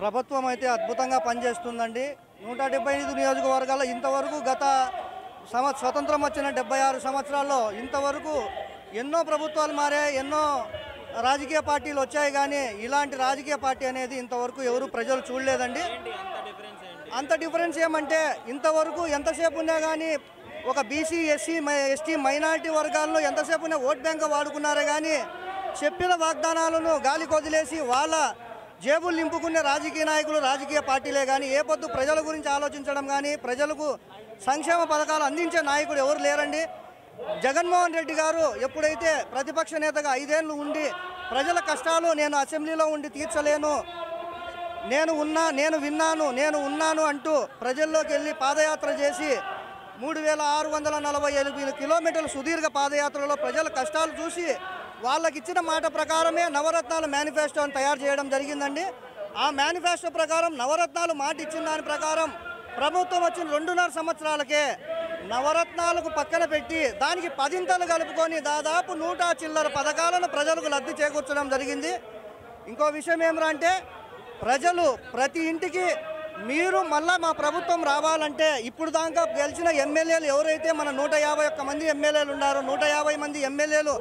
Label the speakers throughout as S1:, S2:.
S1: ప్రభుత్వం అయితే అద్భుతంగా పనిచేస్తుందండి. 175 నియోజకవర్గాల్లో ఇంతవరకు గత స్వతంత్రం వచ్చిన 76 సంవత్సరాల్లో ఇంతవరకు ఎన్నో ప్రభుత్వాలు మారే, ఎన్నో రాజకీయ పార్టీలు వచ్చాయి, కానీ ఇలాంటి రాజకీయ పార్టీ అనేది ఇంతవరకు ఎవరు ప్రజలు చూడలేదండి. అంత డిఫరెన్స్ ఏమంటే ఇంతవరకు ఎంతసేపు ఉన్నా కానీ ఒక బీసీ ఎస్టీ మైనారిటీ వర్గాల్లో ఎంతసేపు ఉన్నా ఓట్ బ్యాంక్ వాడుకున్నారే కానీ చెప్పిన వాగ్దానాలను గాలికి వదిలేసి వాళ్ళ జేబులు నింపుకునే రాజకీయ నాయకులు, రాజకీయ పార్టీలే కానీ ఏ పొద్దు ప్రజల గురించి ఆలోచించడం కానీ ప్రజలకు సంక్షేమ పథకాలు అందించే నాయకుడు ఎవరు లేరండి. జగన్మోహన్ రెడ్డి గారు ఎప్పుడైతే ప్రతిపక్ష నేతగా 5 ఏళ్ళు ఉండి ప్రజల కష్టాలు నేను అసెంబ్లీలో ఉండి తీర్చలేను, నేను ఉన్నాను అంటూ ప్రజల్లోకి వెళ్ళి పాదయాత్ర చేసి 3647 కిలోమీటర్ల సుదీర్ఘ పాదయాత్రలో ప్రజల కష్టాలు చూసి వాళ్ళకి ఇచ్చిన మాట ప్రకారమే నవరత్నాల మేనిఫెస్టోని తయారు చేయడం జరిగిందండి. ఆ మేనిఫెస్టో ప్రకారం నవరత్నాలు మాట ఇచ్చిన దాని ప్రకారం ప్రభుత్వం వచ్చిన 2.5 సంవత్సరాలకే నవరత్నాలకు పక్కన పెట్టి దానికి 10 కలుపుకొని దాదాపు 100 చిల్లర పథకాలను ప్రజలకు లబ్ధి చేకూర్చడం జరిగింది. ఇంకో విషయం ఏమిటంటే ప్రజలు ప్రతి ఇంటికి మీరు మళ్ళా మా ప్రభుత్వం రావాలంటే ఇప్పుడు దాకా గెలిచిన ఎమ్మెల్యేలు ఎవరైతే మన 151 మంది ఎమ్మెల్యేలు ఉన్నారో 150 మంది ఎమ్మెల్యేలు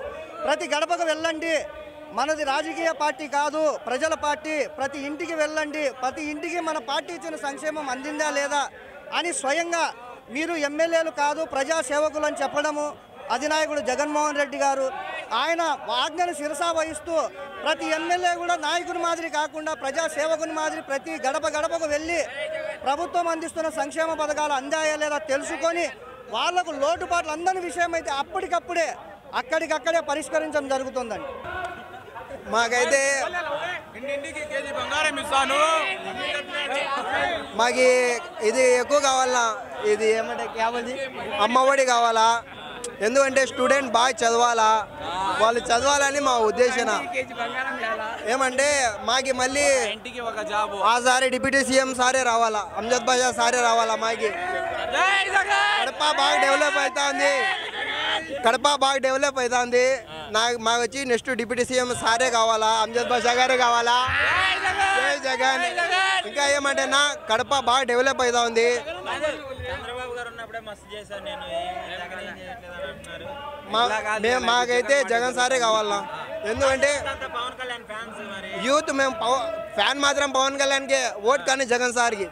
S1: ప్రతి గడపకు వెళ్ళండి, మనది రాజకీయ పార్టీ కాదు ప్రజల పార్టీ, ప్రతి ఇంటికి వెళ్ళండి, ప్రతి ఇంటికి మన పార్టీ ఇచ్చిన సంక్షేమం అందిందా లేదా అని స్వయంగా మీరు ఎమ్మెల్యేలు కాదు ప్రజాసేవకులు అని చెప్పడము అధినాయకుడు జగన్మోహన్ రెడ్డి గారు ఆయన ఆజ్ఞను శిరసా వహిస్తూ ప్రతి ఎమ్మెల్యే కూడా నాయకుని మాదిరి కాకుండా ప్రజాసేవకుని మాదిరి ప్రతి గడపకు వెళ్ళి ప్రభుత్వం అందిస్తున్న సంక్షేమ పథకాలు అందాయా లేదా తెలుసుకొని వాళ్లకు లోటుపాట్లు అందని విషయం అయితే అప్పటికప్పుడే అక్కడికక్కడే పరిష్కరించడం జరుగుతుందండి.
S2: మాకైతే మాకు ఇది ఎక్కువ కావాలా, ఇది ఏమంటే అమ్మఒడి కావాలా, ఎందుకంటే స్టూడెంట్ బాగా చదవాలా, వాళ్ళు చదవాలని మా ఉద్దేశం. ఏమంటే మాకి మళ్ళీ ఆ సారి డిప్యూటీ సీఎం సారే రావాలా, అమ్జద్ బాషా సారే రావాలా. మాకి కడప బాగా డెవలప్ అవుతుంది. మాకు వచ్చి నెక్స్ట్ డిప్యూటీ సీఎం సారే కావాలా, అమ్జద్ బాషా గారే కావాలా. జై జగన్. ఇంకా ఏమంటే నా కడప బాగా డెవలప్ అవుతా ఉంది. మాకైతే జగన్ సారే కావాలా, ఎందుకంటే యూత్ మేము ఫ్యాన్ మాత్రం పవన్ కళ్యాణ్కి ఓట్ కానీ జగన్ సార్కి.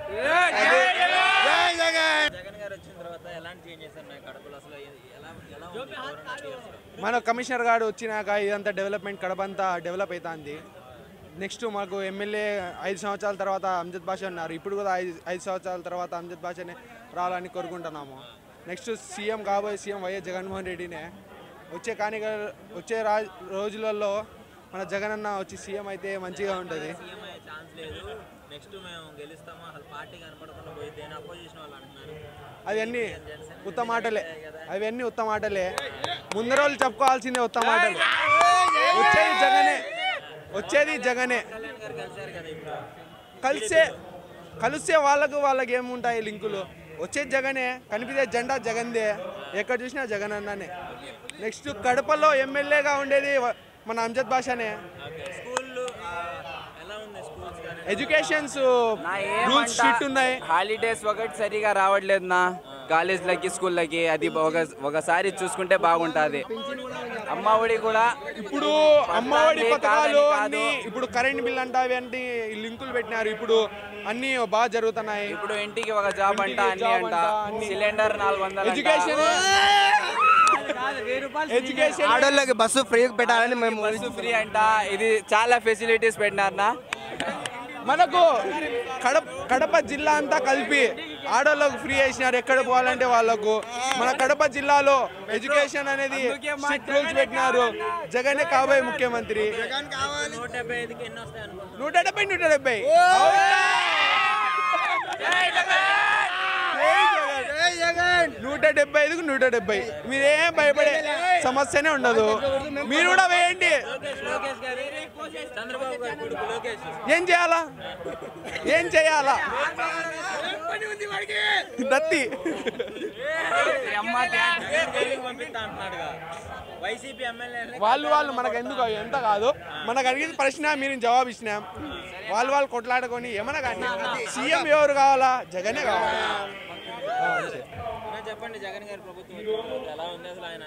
S2: జై జగన్.
S3: మన కమిషనర్ గారు వచ్చినాక ఇదంతా డెవలప్మెంట్ కడప అంతా డెవలప్ అవుతుంది. నెక్స్ట్ మాకు ఎమ్మెల్యే 5 సంవత్సరాల తర్వాత అమ్జద్ బాషా ఉన్నారు, ఇప్పుడు కూడా 5 సంవత్సరాల తర్వాత అమ్జద్ బాషానే రావాలని కోరుకుంటున్నాము. నెక్స్ట్ సీఎం కాబోయే సీఎం వైఎస్ జగన్మోహన్ రెడ్డినే. వచ్చే రోజులలో మన జగన్ అన్న వచ్చి సీఎం అయితే మంచిగా ఉంటుంది. అవన్నీ ఉత్త మాటలే. ముందు రోజులు చెప్పుకోవాల్సిందే ఉత్త మాటలు. వచ్చేది జగనే. కలిస్తే వాళ్ళకి ఏముంటాయి లింకులు. వచ్చేది జగనే, కనిపించే జెండా జగన్దే, ఎక్కడ చూసినా జగన్ అన్ననే. నెక్స్ట్ కడపలో ఎమ్మెల్యేగా ఉండేది మన అమ్జద్ బాషానే. ఎడ్యుకేషన్స్ రూల్స్ స్ట్రిక్ట్ ఉన్నాయి.
S4: హాలిడేస్ ఒకటి సరిగా రావట్లేదు నా కాలేజ్లకి స్కూళ్ళకి, అది ఒకసారి చూసుకుంటే బాగుంటుంది. అమ్మఒడి కూడా
S3: ఇప్పుడు అమ్మఒడి పథకాలు అన్ని ఇప్పుడు కరెంట్ బిల్ అంట అవి లింకులు పెట్టినారు. ఇప్పుడు అన్ని బాగా జరుగుతున్నాయి.
S4: ఇప్పుడు ఇంటికి ఒక జాబ్ అంట, అన్ని అంట, సిలిండర్ 400.
S2: ఎడ్యుకేషన్ ఆడోళ్ళకి బస్సు ఫ్రీ పెట్టాలని మేము
S4: బస్సు ఫ్రీ అంట. ఇది చాలా ఫెసిలిటీస్ పెట్టినారనా.
S3: మనకు కడప జిల్లా అంతా కలిపి ఆడోళ్ళకు ఫ్రీ చేసినారు ఎక్కడ పోవాలంటే వాళ్ళకు. మన కడప జిల్లాలో ఎడ్యుకేషన్ అనేది స్ట్రిక్ట్ రూల్స్ పెట్టినారు. జగనే కాబోయే ముఖ్యమంత్రి. 170 175కు 170. మీరేం భయపడే సమస్యనే ఉండదు. మీరు కూడా వేయండి. ఏం చేయాలా దత్తి వాళ్ళు మనకు ఎందుకు ఎంత కాదు, మనకు అడిగిన ప్రశ్న మీరు జవాబు ఇచ్చినాం. వాళ్ళు కొట్లాడుకొని ఏమన్నా కానీ సీఎం ఎవరు కావాలా? జగనే కావాలా.
S5: చెప్పండి, జగన్ గారి ప్రభుత్వం ఎలా ఉంది అసలు? ఆయన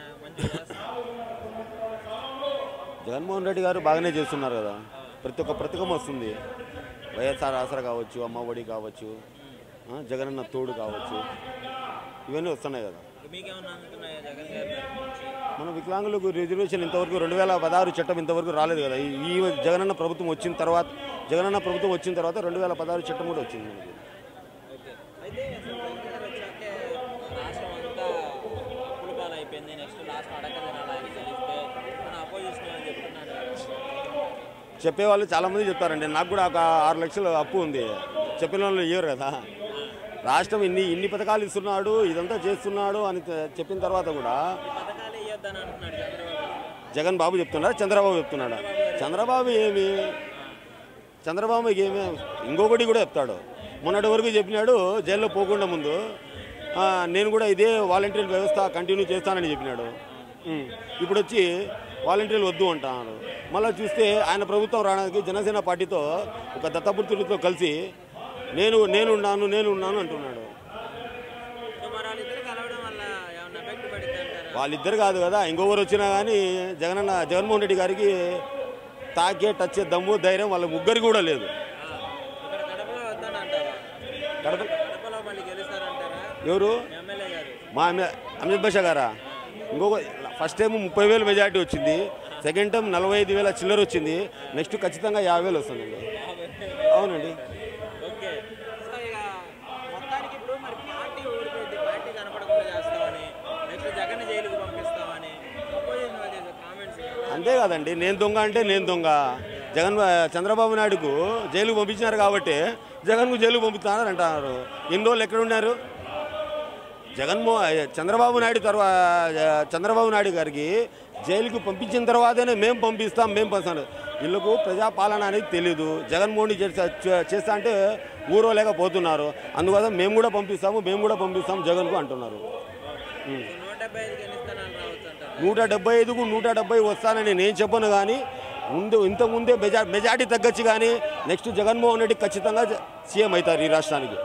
S6: జగన్మోహన్ రెడ్డి గారు బాగానే చేస్తున్నారు కదా. ప్రతి ఒక్క పథకం వస్తుంది. వైఎస్ఆర్ ఆసరా కావచ్చు, అమ్మ ఒడి కావచ్చు, జగనన్న తోడు కావచ్చు, ఇవన్నీ వస్తున్నాయి కదా. మన వికలాంగులకు రిజర్వేషన్ ఇంతవరకు 2016 చట్టం ఇంతవరకు రాలేదు కదా. ఈ జగనన్న ప్రభుత్వం వచ్చిన తర్వాత 2016 చట్టం కూడా వచ్చింది మనకి. చెప్పేవాళ్ళు చాలామంది చెప్తారండి. నాకు కూడా ఒక 6 లక్షలు అప్పు ఉంది, చెప్పిన వాళ్ళు ఇవ్వరు కదా. రాష్ట్రం ఇన్ని పథకాలు ఇస్తున్నాడు, ఇదంతా చేస్తున్నాడు అని చెప్పిన తర్వాత కూడా జగన్ బాబు చెప్తున్నాడు, చంద్రబాబు చెప్తున్నాడు. చంద్రబాబుకి ఏమి ఇంకొకటి కూడా చెప్తాడు. మొన్నటి వరకు చెప్పినాడు జైల్లో పోకుండా ముందు, నేను కూడా ఇదే వాలంటీర్ వ్యవస్థ కంటిన్యూ చేస్తానని చెప్పినాడు. ఇప్పుడు వచ్చి వాలంటీర్లు వద్దు అంటున్నారు. మళ్ళీ చూస్తే ఆయన ప్రభుత్వం రావడానికి జనసేన పార్టీతో ఒక దత్తపుత్రుడితో కలిసి నేనున్నాను అంటున్నాడు. వాళ్ళిద్దరు కాదు కదా, ఇంకొకరు వచ్చినా కానీ జగన్మోహన్ రెడ్డి గారికి టచ్ దమ్ము ధైర్యం వాళ్ళ ముగ్గురికి కూడా లేదు. ఎవరు? మా అమిత్ బాషా గారా? ఫస్ట్ టైం 30,000 మెజార్టీ వచ్చింది, సెకండ్ టైం 45,000 చిల్లర వచ్చింది, నెక్స్ట్ ఖచ్చితంగా 50,000 వస్తుందండి. అవునండి. అంతే కాదండి, నేను దొంగ అంటే నేను దొంగ. చంద్రబాబు నాయుడుకు జైలుకు పంపించినారు కాబట్టి జగన్కు జైలుకు పంపుతున్నారు అంటున్నారు. ఎన్ని రోజులు ఎక్కడ ఉన్నారు? చంద్రబాబు నాయుడు గారికి జైలుకు పంపించిన తర్వాతనే మేము పంపిస్తాం. వీళ్ళకు ప్రజాపాలన అనేది తెలీదు. జగన్మోహన్ చేస్తా అంటే ఊరో లేకపోతున్నారు. అందువల్ల మేము కూడా పంపిస్తాం జగన్కు అంటున్నారు. 175కు 170 వస్తానని నేను చెప్పను, కానీ ఇంతకుముందే మెజార్టీ తగ్గచ్చు. కానీ నెక్స్ట్ జగన్మోహన్ రెడ్డి ఖచ్చితంగా సీఎం అవుతారు ఈ రాష్ట్రానికి.